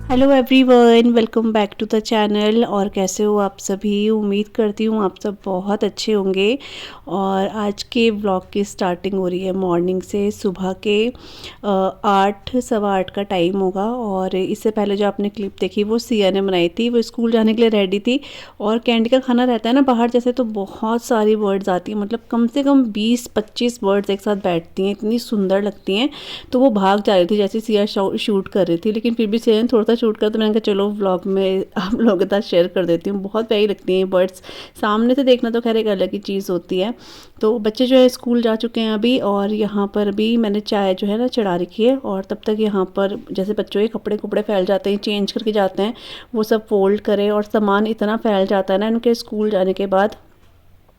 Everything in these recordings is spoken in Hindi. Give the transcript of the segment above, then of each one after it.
Hello everyone, welcome back to the channel. और कैसे हो आप सभी? उम्मीद करती हूँ आप सब बहुत अच्छे होंगे। और आज के व्लॉग की स्टार्टिंग हो रही है मॉर्निंग से। सुबह के 8 सवा 8 का टाइम होगा। और इससे पहले जो आपने क्लिप देखी वो सिया ने बनाई थी। वो स्कूल जाने के लिए रेडी थी। और कैंडी का खाना रहता है ना बाहर जैसे, तो बहुत सारी बर्ड्स आती हैं, मतलब कम से कम 20-25 बर्ड्स एक साथ बैठती हैं, इतनी सुंदर लगती हैं। तो वो भाग जा रही थी जैसे सिया शूट कर रही थी, लेकिन फिर भी सिया ने थोड़ा सा शूट कर, तो मैंने कहा चलो व्लॉग में आप लोगों के साथ शेयर कर देती हूँ। बहुत प्यारी लगती हैं बर्ड्स। सामने से देखना तो खैर एक अलग ही चीज़ होती है। तो बच्चे जो है स्कूल जा चुके हैं अभी। और यहाँ पर भी मैंने चाय जो है ना चढ़ा रखी है। और तब तक यहाँ पर जैसे बच्चों के कपड़े फैल जाते हैं, चेंज करके जाते हैं, वो सब फोल्ड करें। और सामान इतना फैल जाता है ना इनके स्कूल जाने के बाद,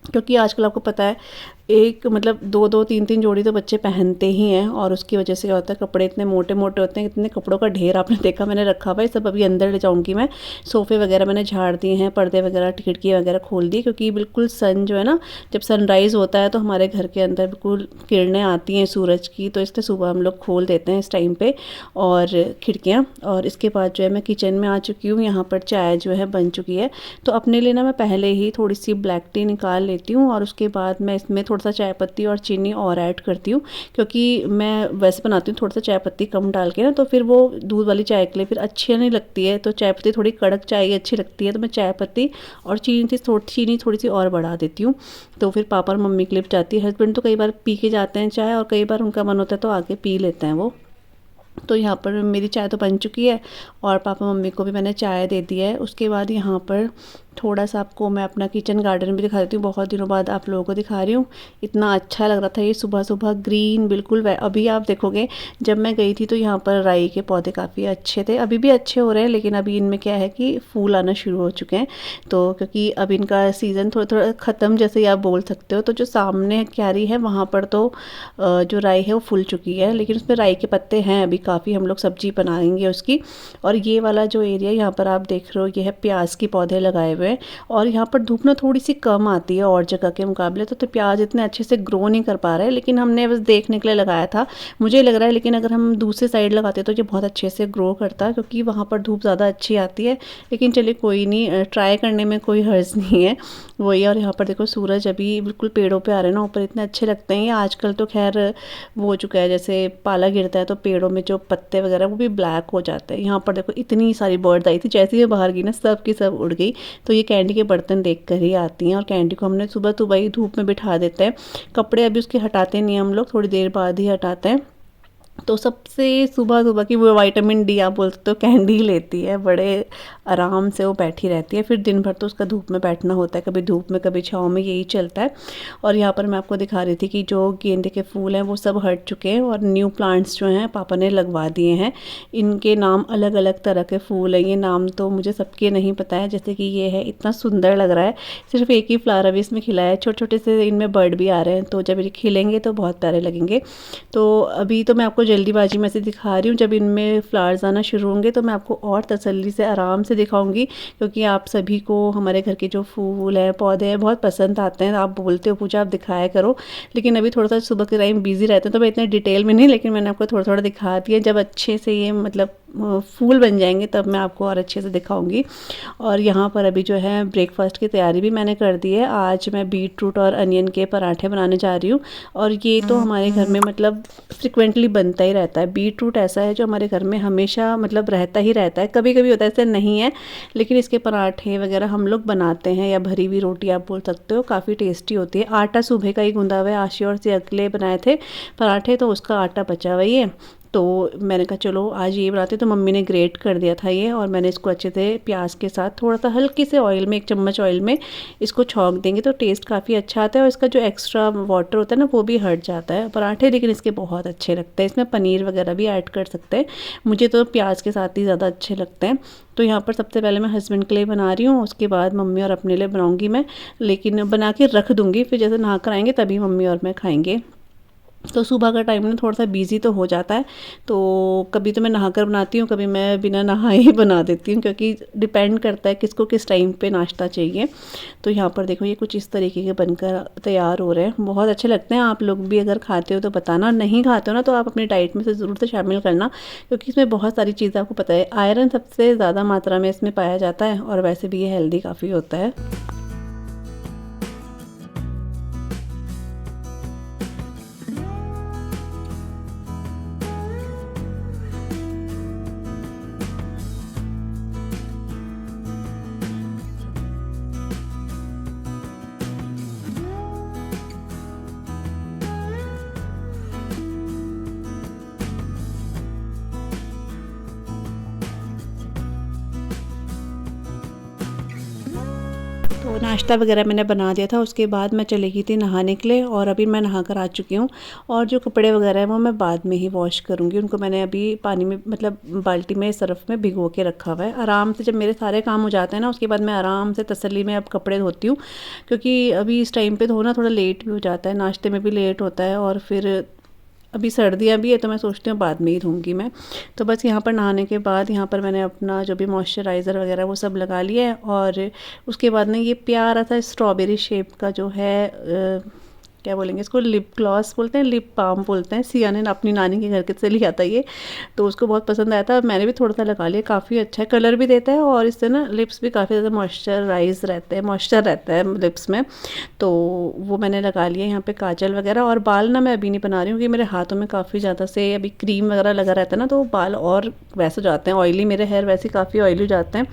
क्योंकि आजकल आपको पता है एक मतलब 2-2 3-3 जोड़ी तो बच्चे पहनते ही हैं। और उसकी वजह से क्या होता है, कपड़े इतने मोटे मोटे होते हैं। इतने कपड़ों का ढेर आपने देखा मैंने रखा हुआ है, सब अभी अंदर ले जाऊंगी मैं। सोफ़े वगैरह मैंने झाड़ दिए हैं, पर्दे वगैरह खिड़की वगैरह खोल दी, क्योंकि बिल्कुल सन जो है ना, जब सनराइज़ होता है तो हमारे घर के अंदर बिल्कुल किरणें आती हैं सूरज की, तो इसलिए सुबह हम लोग खोल देते हैं इस टाइम पर और खिड़कियाँ। और इसके बाद जो है मैं किचन में आ चुकी हूँ। यहाँ पर चाय जो है बन चुकी है। तो अपने लिए ना मैं पहले ही थोड़ी सी ब्लैक टी निकाल लेती हूँ। और उसके बाद मैं इसमें थोड़ा सा चाय पत्ती और चीनी और ऐड करती हूँ, क्योंकि मैं वैसे बनाती हूँ थोड़ा सा चाय पत्ती कम डाल के ना, तो फिर वो दूध वाली चाय के लिए फिर अच्छी नहीं लगती है। तो चाय पत्ती थोड़ी कड़क चाय अच्छी लगती है, तो मैं चाय पत्ती और चीनी थोड़ी सी और बढ़ा देती हूँ। तो फिर पापा और मम्मी के लिए जाती है। हस्बैंड तो कई बार पी के जाते हैं चाय, और कई बार उनका मन होता है तो आके पी लेते हैं वो। तो यहाँ पर मेरी चाय तो बन चुकी है और पापा मम्मी को भी मैंने चाय दे दी है। उसके बाद यहाँ पर थोड़ा सा आपको मैं अपना किचन गार्डन भी दिखा देती हूँ। बहुत दिनों बाद आप लोगों को दिखा रही हूँ। इतना अच्छा लग रहा था ये सुबह सुबह ग्रीन बिल्कुल। अभी आप देखोगे जब मैं गई थी तो यहाँ पर राई के पौधे काफ़ी अच्छे थे, अभी भी अच्छे हो रहे हैं, लेकिन अभी इनमें क्या है कि फूल आना शुरू हो चुके हैं। तो क्योंकि अब इनका सीज़न थोड़ा थोड़ा ख़त्म जैसे ही आप बोल सकते हो। तो जो सामने क्यारी है वहाँ पर तो जो राई है वो फूल चुकी है, लेकिन उसमें राई के पत्ते हैं अभी काफ़ी। हम लोग सब्जी बनाएंगे उसकी। और ये वाला जो एरिया यहाँ पर आप देख रहे हो, ये है प्याज के पौधे लगाए हुए हैं। और यहाँ पर धूप ना थोड़ी सी कम आती है और जगह के मुकाबले, तो प्याज इतने अच्छे से ग्रो नहीं कर पा रहे हैं, लेकिन हमने बस देखने के लिए लगाया था मुझे लग रहा है। लेकिन अगर हम दूसरी साइड लगाते तो ये बहुत अच्छे से ग्रो करता, क्योंकि वहाँ पर धूप ज़्यादा अच्छी आती है। लेकिन चलिए कोई नहीं, ट्राई करने में कोई हर्ज नहीं है वही। और यहाँ पर देखो सूरज अभी बिल्कुल पेड़ों पे आ रहे हैं ना ऊपर, इतने अच्छे लगते हैं। आजकल तो खैर वो हो चुका है, जैसे पाला गिरता है तो पेड़ों में जो पत्ते वगैरह वो भी ब्लैक हो जाते हैं। यहाँ पर देखो इतनी सारी बर्ड्स आई थी, जैसे ही मैं बाहर गई ना सब की सब उड़ गई। तो ये कैंडी के बर्तन देख कर ही आती हैं। और कैंडी को हमने सुबह सुबह ही धूप में बिठा देते हैं। कपड़े अभी उसके हटाते नहीं हम लोग, थोड़ी देर बाद ही हटाते हैं। तो सबसे सुबह सुबह की वो विटामिन डी आप बोल सकते हो कैंडी लेती है, बड़े आराम से वो बैठी रहती है। फिर दिन भर तो उसका धूप में बैठना होता है, कभी धूप में कभी छाँव में, यही चलता है। और यहाँ पर मैं आपको दिखा रही थी कि जो गेंदे के फूल हैं वो सब हट चुके हैं और न्यू प्लांट्स जो हैं पापा ने लगवा दिए हैं। इनके नाम अलग अलग तरह के फूल हैं, ये नाम तो मुझे सबके नहीं पता है। जैसे कि ये है, इतना सुंदर लग रहा है, सिर्फ एक ही फ्लावर अभी इसमें खिला है। छोटे छोटे से इनमें बर्ड भी आ रहे हैं, तो जब ये खिलेंगे तो बहुत प्यारे लगेंगे। तो अभी तो मैं आपको जल्दीबाजी में से दिखा रही हूँ, जब इनमें फ्लावर्स आना शुरू होंगे तो मैं आपको और तसल्ली से आराम से दिखाऊंगी, क्योंकि आप सभी को हमारे घर के जो फूल हैं पौधे हैं बहुत पसंद आते हैं। आप बोलते हो पूजा आप दिखाया करो, लेकिन अभी थोड़ा सा सुबह के टाइम बिजी रहते हैं तो मैं इतने डिटेल में नहीं, लेकिन मैंने आपको थोड़ा थोड़ा दिखा दिया। जब अच्छे से ये मतलब फूल बन जाएंगे तब मैं आपको और अच्छे से दिखाऊंगी। और यहाँ पर अभी जो है ब्रेकफास्ट की तैयारी भी मैंने कर दी है। आज मैं बीट रूट और अनियन के पराठे बनाने जा रही हूँ। और ये तो हमारे घर में मतलब फ्रिक्वेंटली बनते बनता ही रहता है। बीट रूट ऐसा है जो हमारे घर में हमेशा मतलब रहता ही रहता है, कभी कभी होता है ऐसा नहीं है, लेकिन इसके पराठे वगैरह हम लोग बनाते हैं, या भरी हुई रोटी आप बोल सकते हो, काफ़ी टेस्टी होती है। आटा सुबह का ही गूंदा हुआ है, आशी और से अगले बनाए थे पराठे, तो उसका आटा बचा हुआ ही है। तो मैंने कहा चलो आज ये बनाते, तो मम्मी ने ग्रेट कर दिया था ये, और मैंने इसको अच्छे से प्याज के साथ थोड़ा सा हल्के से ऑयल में, 1 चम्मच ऑयल में इसको छौंक देंगे तो टेस्ट काफ़ी अच्छा आता है, और इसका जो एक्स्ट्रा वाटर होता है ना वो भी हट जाता है पराठे, लेकिन इसके बहुत अच्छे लगते हैं। इसमें पनीर वगैरह भी ऐड कर सकते हैं, मुझे तो प्याज के साथ ही ज़्यादा अच्छे लगते हैं। तो यहाँ पर सबसे पहले मैं हस्बैंड के लिए बना रही हूँ, उसके बाद मम्मी और अपने लिए बनाऊँगी मैं, लेकिन बना के रख दूँगी, फिर जैसे नहा कर आएँगे तभी मम्मी और मैं खाएँगे। तो सुबह का टाइम ना थोड़ा सा बिजी तो हो जाता है, तो कभी तो मैं नहाकर बनाती हूँ, कभी मैं बिना नहाए ही बना देती हूँ, क्योंकि डिपेंड करता है किसको किस टाइम पे नाश्ता चाहिए। तो यहाँ पर देखो ये कुछ इस तरीके के बनकर तैयार हो रहे हैं, बहुत अच्छे लगते हैं। आप लोग भी अगर खाते हो तो बताना, नहीं खाते हो ना तो आप अपनी डाइट में से ज़रूर से शामिल करना, क्योंकि इसमें बहुत सारी चीज़ें आपको पता है, आयरन सबसे ज़्यादा मात्रा में इसमें पाया जाता है, और वैसे भी ये हेल्दी काफ़ी होता है। तो नाश्ता वगैरह मैंने बना दिया था, उसके बाद मैं चली गई थी नहाने के लिए, और अभी मैं नहा कर आ चुकी हूँ। और जो कपड़े वगैरह हैं वो मैं बाद में ही वॉश करूँगी, उनको मैंने अभी पानी में मतलब बाल्टी में सरफ में भिगो के रखा हुआ है। आराम से जब मेरे सारे काम हो जाते हैं ना, उसके बाद मैं आराम से तसल्ली में अब कपड़े धोती हूँ, क्योंकि अभी इस टाइम पे धोना थोड़ा लेट भी हो जाता है, नाश्ते में भी लेट होता है, और फिर अभी सर्दियाँ भी है, तो मैं सोचती हूँ बाद में ही धोऊंगी मैं। तो बस यहाँ पर नहाने के बाद यहाँ पर मैंने अपना जो भी मॉइस्चराइज़र वगैरह वो सब लगा लिया है, और उसके बाद ना ये प्यारा सा स्ट्रॉबेरी शेप का जो है क्या बोलेंगे इसको, लिप ग्लॉस बोलते हैं, लिप बाम बोलते हैं, सिया ने अपनी नानी के घर के से लिया था ये, तो उसको बहुत पसंद आया था, मैंने भी थोड़ा सा लगा लिया, काफ़ी अच्छा है, कलर भी देता है, और इससे ना लिप्स भी काफ़ी ज़्यादा मॉइस्चराइज रहते हैं, मॉइस्चर रहता है लिप्स में। तो वो मैंने लगा लिया यहाँ पे काजल वगैरह। और बाल ना मैं अभी नहीं बना रही हूँ, क्योंकि मेरे हाथों में काफ़ी ज़्यादा से अभी क्रीम वगैरह लगा रहता है ना, तो बाल और वैसे हो जाते हैं ऑयली, मेरे हेयर वैसे काफ़ी ऑयली हो जाते हैं,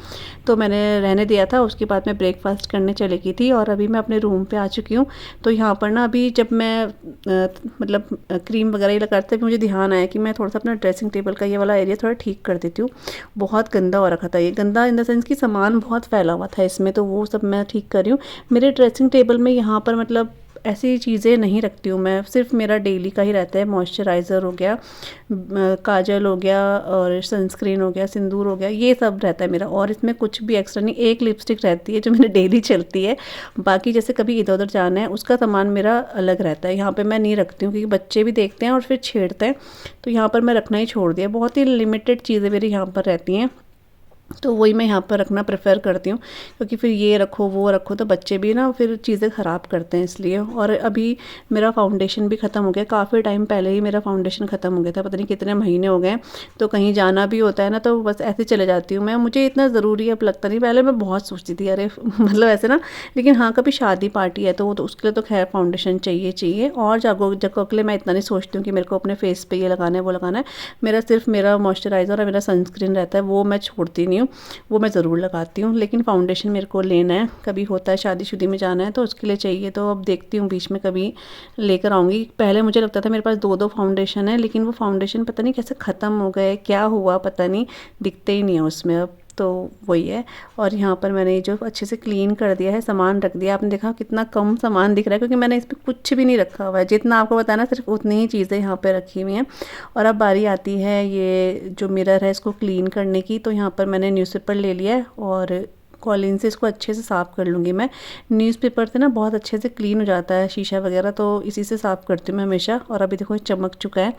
तो मैंने रहने दिया था। उसके बाद मैं ब्रेकफास्ट करने चली गई थी, और अभी मैं अपने रूम पे आ चुकी हूँ। तो यहाँ पर ना अभी जब मैं मतलब क्रीम वगैरह ये लगाते हुए मुझे ध्यान आया कि मैं थोड़ा सा अपना ड्रेसिंग टेबल का ये वाला एरिया थोड़ा ठीक कर देती हूँ, बहुत गंदा हो रखा था, ये गंदा इन द सेंस कि सामान बहुत फैला हुआ था इसमें, तो वो सब मैं ठीक कर रही हूँ। मेरे ड्रेसिंग टेबल में यहाँ पर मतलब ऐसी चीज़ें नहीं रखती हूँ मैं, सिर्फ मेरा डेली का ही रहता है, मॉइस्चराइज़र हो गया, काजल हो गया, और सनस्क्रीन हो गया, सिंदूर हो गया, ये सब रहता है मेरा, और इसमें कुछ भी एक्स्ट्रा नहीं। एक लिपस्टिक रहती है जो मेरी डेली चलती है, बाकी जैसे कभी इधर उधर जाना है उसका सामान मेरा अलग रहता है, यहाँ पे मैं नहीं रखती हूँ, क्योंकि बच्चे भी देखते हैं और फिर छेड़ते हैं, तो यहाँ पर मैं रखना ही छोड़ दिया। बहुत ही लिमिटेड चीज़ें मेरी यहाँ पर रहती हैं, तो वही मैं यहाँ पर रखना प्रेफर करती हूँ, क्योंकि फिर ये रखो वो रखो तो बच्चे भी ना फिर चीज़ें ख़राब करते हैं, इसलिए। और अभी मेरा फाउंडेशन भी ख़त्म हो गया, काफ़ी टाइम पहले ही मेरा फाउंडेशन ख़त्म हो गया था, पता नहीं कितने महीने हो गए। तो कहीं जाना भी होता है ना, तो बस ऐसे चले जाती हूँ मैं, मुझे इतना ज़रूरी अब लगता नहीं, पहले मैं बहुत सोचती थी अरे मतलब ऐसे ना, लेकिन हाँ कभी शादी पार्टी है तो उसके लिए तो खैर फाउंडेशन चाहिए चाहिए। और जगहों के लिए मैं इतना नहीं सोचती हूँ कि मेरे को अपने फेस पे ये लगाना है वो लगाना है, मेरा सिर्फ मेरा मॉइस्चराइज़र और मेरा सनस्क्रीन रहता है, वो मैं छोड़ती नहीं हूँ, वो मैं ज़रूर लगाती हूँ। लेकिन फाउंडेशन मेरे को लेना है, कभी होता है शादी में जाना है तो उसके लिए चाहिए, तो अब देखती हूँ बीच में कभी लेकर आऊँगी। पहले मुझे लगता था मेरे पास दो दो फाउंडेशन है, लेकिन वो फाउंडेशन पता नहीं कैसे ख़त्म हो गए, क्या हुआ पता नहीं, दिखते ही नहीं है उसमें अब, तो वही है। और यहाँ पर मैंने जो अच्छे से क्लीन कर दिया है, सामान रख दिया, आपने देखा कितना कम सामान दिख रहा है, क्योंकि मैंने इस पर कुछ भी नहीं रखा हुआ है, जितना आपको बताना सिर्फ उतनी ही चीज़ें यहाँ पे रखी हुई हैं। और अब बारी आती है ये जो मिरर है इसको क्लीन करने की, तो यहाँ पर मैंने न्यूज़पेपर ले लिया है, और कॉलिन से इसको अच्छे से साफ़ कर लूँगी मैं। न्यूज़पेपर से ना बहुत अच्छे से क्लीन हो जाता है शीशा वगैरह, तो इसी से साफ़ करती हूँ मैं हमेशा। और अभी देखो चमक चुका है,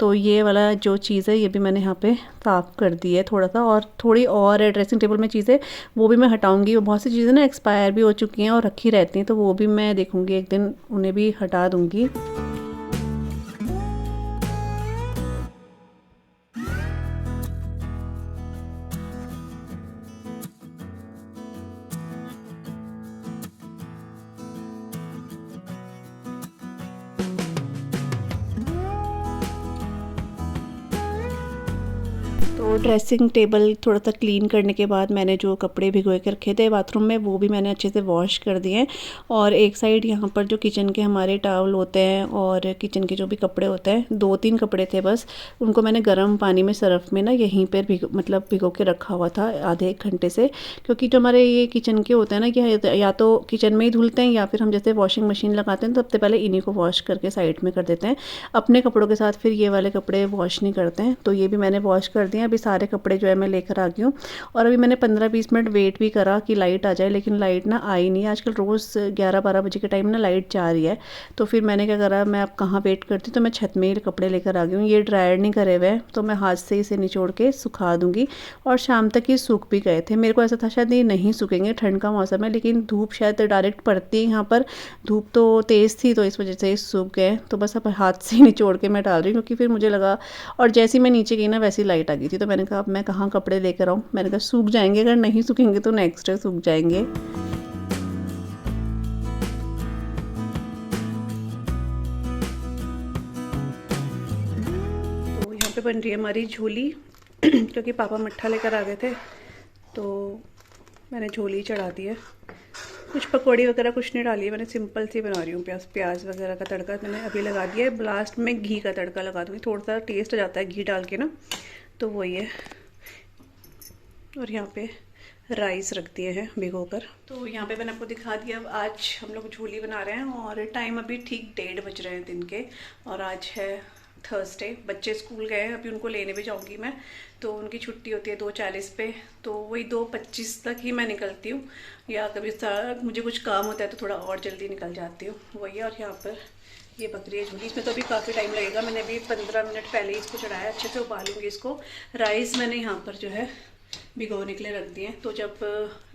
तो ये वाला जो चीज़ है ये भी मैंने यहाँ पे साफ़ कर दी है थोड़ा सा, और थोड़ी और ड्रेसिंग टेबल में चीज़ें वो भी मैं हटाऊँगी। बहुत सी चीज़ें ना एक्सपायर भी हो चुकी हैं और रखी रहती हैं, तो वो भी मैं देखूँगी एक दिन, उन्हें भी हटा दूँगी। तो ड्रेसिंग टेबल थोड़ा सा क्लीन करने के बाद मैंने जो कपड़े भिगो के रखे थे बाथरूम में वो भी मैंने अच्छे से वॉश कर दिए हैं। और एक साइड यहाँ पर जो किचन के हमारे टॉवल होते हैं और किचन के जो भी कपड़े होते हैं, 2-3 कपड़े थे बस, उनको मैंने गर्म पानी में सर्फ में ना यहीं पर भिगो के रखा हुआ था आधे 1 घंटे से। क्योंकि जो हमारे ये किचन के होते हैं ना कि या तो किचन में ही धुलते हैं या फिर हम जैसे वॉशिंग मशीन लगाते हैं तो सबसे पहले इन्हीं को वॉश करके साइड में कर देते हैं। अपने कपड़ों के साथ फिर ये वाले कपड़े वॉश नहीं करते हैं। तो ये भी मैंने वॉश कर दिए। अभी सारे कपड़े जो है मैं लेकर आ गई हूँ। और अभी मैंने 15-20 मिनट वेट भी करा कि लाइट आ जाए, लेकिन लाइट ना आई नहीं। आजकल रोज़ 11-12 बजे के टाइम ना लाइट जा रही है। तो फिर मैंने क्या करा, मैं अब कहाँ वेट करती, तो मैं छत में ही कपड़े लेकर आ गई हूँ। ये ड्रायर नहीं करे हुए हैं तो मैं हाथ से इसे निचोड़ के सुखा दूँगी। और शाम तक ये सूख भी गए थे। मेरे को ऐसा था शायद ये नहीं सूखेंगे, ठंड का मौसम है, लेकिन धूप शायद डायरेक्ट पड़ती है यहाँ पर, धूप तो तेज़ थी तो इस वजह से सूख गए। तो बस अब हाथ से ही निचोड़ के मैं डाल रही हूँ क्योंकि फिर मुझे लगा, और जैसे ही मैं नीचे गई ना वैसी लाइट आ गई थी। तो मैंने कहा अब मैं कहाँ कपड़े लेकर आऊँ, मैंने कहा सूख जाएंगे, अगर नहीं सूखेंगे तो नेक्स्ट डे सूख जाएंगे। तो यहाँ पे बन रही है हमारी झोली क्योंकि पापा मट्ठा लेकर आ गए थे तो मैंने झोली चढ़ा दी है। कुछ पकौड़ी वगैरह कुछ नहीं डाली है, मैंने सिंपल सी बना रही हूँ। प्याज वगैरह का तड़का मैंने अभी लगा दिया है। लास्ट में घी का तड़का लगा दूँगी, थोड़ा सा टेस्ट आ जाता है घी डाल के ना, तो वही है। और यहाँ पे राइस रख दिए हैं भिगो कर। तो यहाँ पे मैंने आपको दिखा दिया। अब आज हम लोग झोली बना रहे हैं और टाइम अभी ठीक 1:30 बज रहे हैं दिन के। और आज है थर्सडे, बच्चे स्कूल गए हैं, अभी उनको लेने भी जाऊंगी मैं। तो उनकी छुट्टी होती है 2:40 पे, तो वही 2:25 तक ही मैं निकलती हूँ। या कभी मुझे कुछ काम होता है तो थोड़ा और जल्दी निकल जाती हूँ, वही। और यहाँ पर ये बकरी है झोली, इसमें तो अभी काफ़ी टाइम लगेगा। मैंने अभी 15 मिनट पहले ही इसको चढ़ाया, अच्छे से उबालूंगी इसको। राइस मैंने यहाँ पर जो है भिगोने के लिए रख दिए। तो जब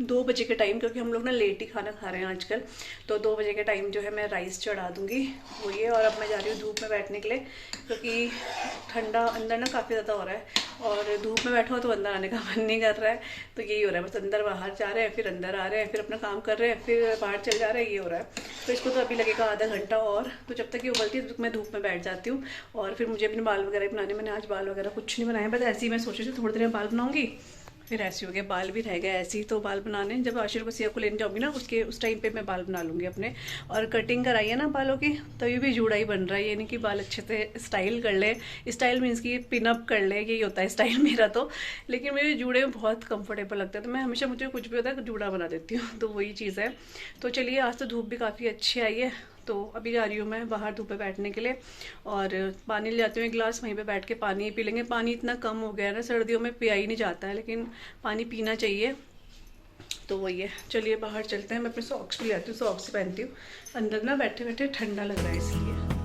2 बजे के टाइम, क्योंकि हम लोग ना लेट ही खाना खा रहे हैं आजकल, तो 2 बजे के टाइम जो है मैं राइस चढ़ा दूँगी, वो ये। और अब मैं जा रही हूँ धूप में बैठने के लिए क्योंकि ठंडा अंदर ना काफ़ी ज़्यादा हो रहा है और धूप में बैठो तो अंदर आने का मन नहीं कर रहा है। तो यही हो रहा है, बस अंदर बाहर जा रहे हैं, फिर अंदर आ रहे हैं, फिर अपना काम कर रहे हैं, फिर बाहर चल जा रहे हैं, ये हो रहा है। तो इसको तो अभी लगेगा आधा घंटा और। तो जब तक ये उबलती है तो मैं धूप में बैठ जाती हूँ। और फिर मुझे अपने बाल वगैरह बनाने, मैंने आज बाल वगैरह कुछ नहीं बनाए, बस ऐसे ही मैं सोची थी थोड़ी देर में बाल बनाऊँगी, फिर ऐसे हो गया, बाल भी रह गए ऐसे ही। तो बाल बनाने जब आशिर को सिया को लेने जाऊँगी ना, उस टाइम पे मैं बाल बना लूँगी अपने। और कटिंग कराई है ना बालों की, तभी भी जूड़ा ही बन रहा है, ये नहीं कि बाल अच्छे से स्टाइल कर ले। स्टाइल मीन्स कि पिनअप कर ले, यही होता है स्टाइल मेरा तो। लेकिन मेरे जूड़े में बहुत कंफर्टेबल लगता है, तो मैं हमेशा, मुझे कुछ भी होता है जूड़ा बना देती हूँ, तो वही चीज़ है। तो चलिए, आज तो धूप भी काफ़ी अच्छी आई है, तो अभी जा रही हूँ मैं बाहर धूप में बैठने के लिए। और पानी ले जाती हूँ 1 गिलास, वहीं पे बैठ के पानी पी लेंगे। पानी इतना कम हो गया है ना, सर्दियों में पिया ही नहीं जाता है, लेकिन पानी पीना चाहिए। तो वही है, चलिए बाहर चलते हैं। मैं अपने सॉक्स भी लाती हूँ, सॉक्स पहनती हूँ। अंदर ना बैठे बैठे ठंडा लग रहा है इसलिए।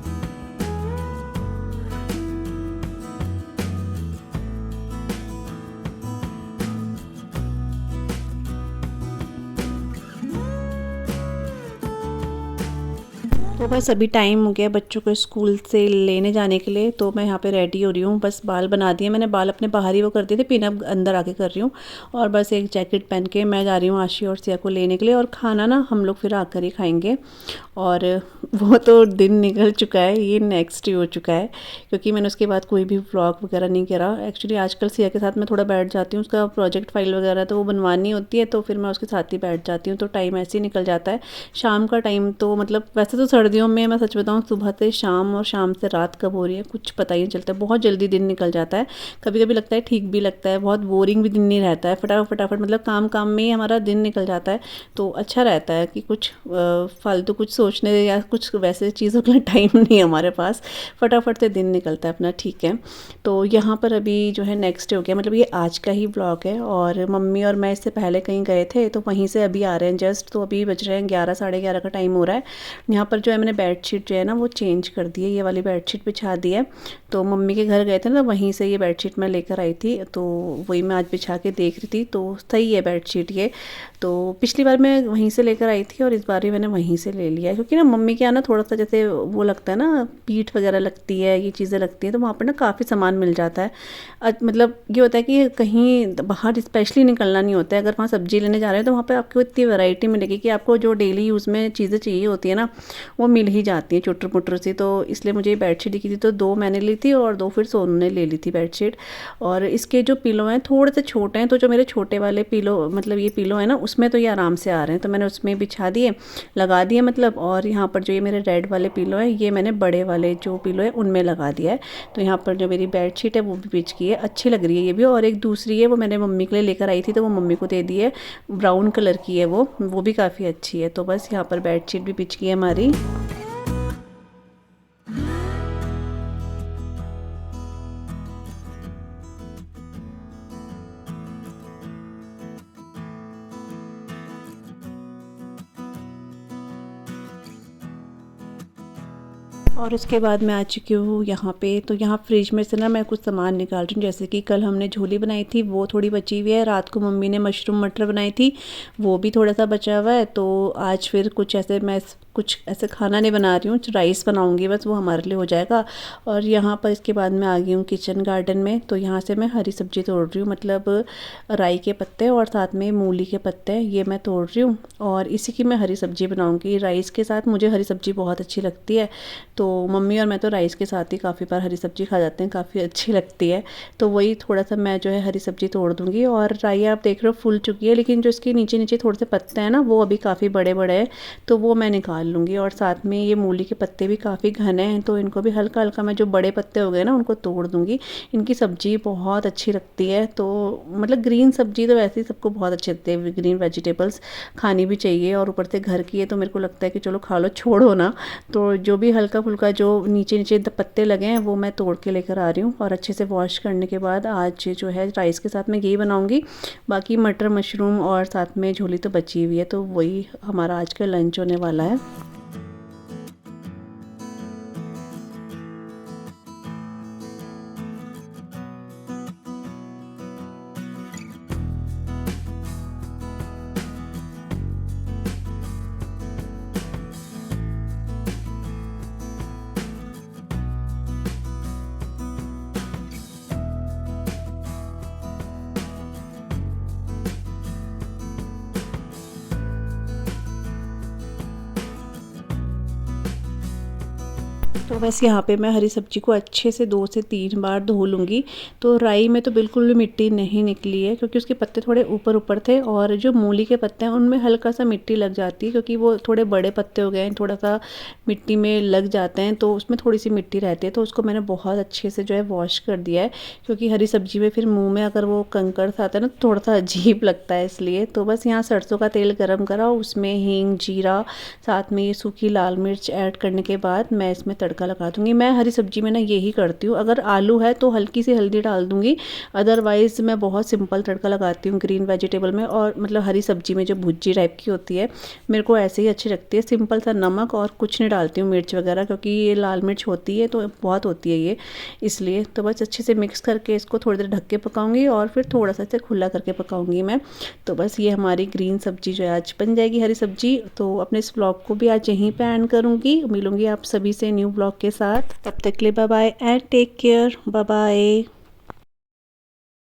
तो बस अभी टाइम हो गया बच्चों को स्कूल से लेने जाने के लिए, तो मैं यहाँ पे रेडी हो रही हूँ। बस बाल बना दिए मैंने, बाल अपने बाहर ही वो कर दिए थे, पिनअप अंदर आके कर रही हूँ। और बस एक जैकेट पहन के मैं जा रही हूँ आशी और सिया को लेने के लिए। और खाना ना हम लोग फिर आकर ही खाएंगे। और वो तो दिन निकल चुका है, ये नेक्स्ट डे हो चुका है, क्योंकि मैंने उसके बाद कोई भी व्लॉग वगैरह नहीं करा। एक्चुअली आजकल सिया के साथ मैं थोड़ा बैठ जाती हूँ, उसका प्रोजेक्ट फाइल वगैरह तो वो बनवानी होती है, तो फिर मैं उसके साथ ही बैठ जाती हूँ, तो टाइम ऐसे ही निकल जाता है। शाम का टाइम तो मतलब वैसे तो सर्दियों में मैं सच बताऊँ, सुबह से शाम और शाम से रात कब हो रही है कुछ पता ही नहीं चलता, बहुत जल्दी दिन निकल जाता है। कभी कभी लगता है ठीक भी लगता है, बहुत बोरिंग भी दिन नहीं रहता है, फटाफट मतलब काम में ही हमारा दिन निकल जाता है। तो अच्छा रहता है कि कुछ फालतू कुछ सोचने या कुछ वैसे चीज़ों के लिए टाइम नहीं है हमारे पास, फटाफट से दिन निकलता है अपना, ठीक है। तो यहाँ पर अभी जो है नेक्स्ट डे हो गया, मतलब ये आज का ही ब्लॉग है। और मम्मी और मैं इससे पहले कहीं गए थे, तो वहीं से अभी आ रहे हैं जस्ट। तो अभी बज रहे हैं 11, साढ़े 11 का टाइम हो रहा है। यहाँ पर जो है मैंने बेडशीट जो है ना वो चेंज कर दी है, ये वाली बेडशीट बिछा दी है। तो मम्मी के घर गए थे ना, वहीं से ये बेडशीट मैं लेकर आई थी, तो वही मैं आज बिछा के देख रही थी। तो सही है बेडशीट ये, तो पिछली बार मैं वहीं से लेकर आई थी और इस बार ही मैंने वहीं से ले लिया है, क्योंकि ना मम्मी के यहाँ ना थोड़ा सा जैसे वो लगता है ना, पीठ वगैरह लगती है, ये चीज़ें लगती हैं, तो वहाँ पर ना काफ़ी सामान मिल जाता है। मतलब ये होता है कि कहीं बाहर स्पेशली निकलना नहीं होता है। अगर वहाँ सब्जी लेने जा रहे हैं तो वहाँ पर आपको इतनी वैरायटी मिलेगी कि आपको जो डेली यूज़ में चीज़ें चाहिए होती है ना वो मिल ही जाती हैं चुटर पुटर सी, तो इसलिए मुझे ये बेडशीट दिखी थी तो 2 मैंने ली थी और 2 फिर सोनू ने ले ली थी बेडशीट। और इसके जो पिलो हैं थोड़े से छोटे हैं, तो जो मेरे छोटे वाले पिलो मतलब ये पिलो है ना उसमें तो ये आराम से आ रहे हैं, तो मैंने उसमें बिछा दिए, लगा दिए मतलब। और यहाँ पर जो ये मेरे रेड वाले पिलो हैं ये मैंने बड़े वाले जो पिलो है उनमें लगा दिया है। तो यहाँ पर जो मेरी बेडशीट है वो भी बिछ गई है, अच्छी लग रही है ये भी। और एक दूसरी है वो मैंने मम्मी के लिए लेकर आई थी तो वो मम्मी को दे दी है, ब्राउन कलर की है वो भी काफ़ी अच्छी है। तो बस यहाँ पर बेडशीट भी बिछ गई है हमारी। और उसके बाद मैं आ चुकी हूँ यहाँ पे। तो यहाँ फ्रिज में से ना मैं कुछ सामान निकाल रही हूँ, जैसे कि कल हमने झोली बनाई थी वो थोड़ी बची हुई है, रात को मम्मी ने मशरूम मटर बनाई थी वो भी थोड़ा सा बचा हुआ है। तो आज फिर कुछ ऐसे खाना नहीं बना रही हूँ, राइस बनाऊँगी बस, वो हमारे लिए हो जाएगा। और यहाँ पर इसके बाद मैं आ गई हूँ किचन गार्डन में। तो यहाँ से मैं हरी सब्ज़ी तोड़ रही हूँ, मतलब राई के पत्ते और साथ में मूली के पत्ते ये मैं तोड़ रही हूँ और इसी की मैं हरी सब्ज़ी बनाऊँगी। राइस के साथ मुझे हरी सब्ज़ी बहुत अच्छी लगती है, तो मम्मी और मैं तो राइस के साथ ही काफ़ी बार हरी सब्ज़ी खा जाते हैं, काफ़ी अच्छी लगती है। तो वही थोड़ा सा मैं जो है हरी सब्ज़ी तोड़ दूँगी। और राई आप देख रहे हो फूल चुकी है, लेकिन जो इसके नीचे नीचे थोड़े से पत्ते हैं ना वो अभी काफ़ी बड़े बड़े हैं, तो वो मैं निकाल लूँगी। और साथ में ये मूली के पत्ते भी काफ़ी घने हैं, तो इनको भी हल्का हल्का मैं जो बड़े पत्ते हो गए ना उनको तोड़ दूँगी। इनकी सब्ज़ी बहुत अच्छी लगती है। तो मतलब ग्रीन सब्ज़ी तो वैसे ही सबको बहुत अच्छी लगती है, ग्रीन वेजिटेबल्स खानी भी चाहिए, और ऊपर से घर की है तो मेरे को लगता है कि चलो खा लो, छोड़ो ना। तो जो भी हल्का फुल्का जो नीचे नीचे पत्ते लगे हैं वो मैं तोड़ के लेकर आ रही हूँ। और अच्छे से वॉश करने के बाद आज जो है राइस के साथ मैं यही बनाऊँगी। बाकी मटर मशरूम और साथ में झोली तो बची हुई है, तो वही हमारा आज का लंच होने वाला है। तो बस यहाँ पे मैं हरी सब्ज़ी को अच्छे से 2 से 3 बार धो लूँगी। तो राई में तो बिल्कुल भी मिट्टी नहीं निकली है, क्योंकि उसके पत्ते थोड़े ऊपर ऊपर थे, और जो मूली के पत्ते हैं उनमें हल्का सा मिट्टी लग जाती है, क्योंकि वो थोड़े बड़े पत्ते हो गए हैं, थोड़ा सा मिट्टी में लग जाते हैं, तो उसमें थोड़ी सी मिट्टी रहती है। तो उसको मैंने बहुत अच्छे से जो है वॉश कर दिया है, क्योंकि हरी सब्ज़ी में फिर मुँह में अगर वो कंकड़ सा आता है ना तो थोड़ा सा अजीब लगता है, इसलिए। तो बस यहाँ सरसों का तेल गर्म करा, उसमें हींग जीरा साथ में ये सूखी लाल मिर्च ऐड करने के बाद मैं इसमें तड़का लगा दूँगी। मैं हरी सब्ज़ी में ना यही करती हूँ, अगर आलू है तो हल्की सी हल्दी डाल दूँगी, अदरवाइज़ मैं बहुत सिंपल तड़का लगाती हूँ ग्रीन वेजिटेबल में। और मतलब हरी सब्ज़ी में जो भुज्जी टाइप की होती है मेरे को ऐसे ही अच्छी लगती है, सिंपल सा नमक और कुछ नहीं डालती हूँ मिर्च वगैरह, क्योंकि ये लाल मिर्च होती है तो बहुत होती है ये, इसलिए। तो बस अच्छे से मिक्स करके इसको थोड़ी देर ढक के पकाऊंगी और फिर थोड़ा सा इसे खुला करके पकाऊंगी मैं। तो बस ये हमारी ग्रीन सब्ज़ी जो है आज बन जाएगी, हरी सब्ज़ी। तो अपने इस ब्लॉग को भी आज यहीं पे एंड करूँगी, मिलूँगी आप सभी से न्यू ब्लॉग के साथ। तब तक के लिए bye bye and take care, bye bye.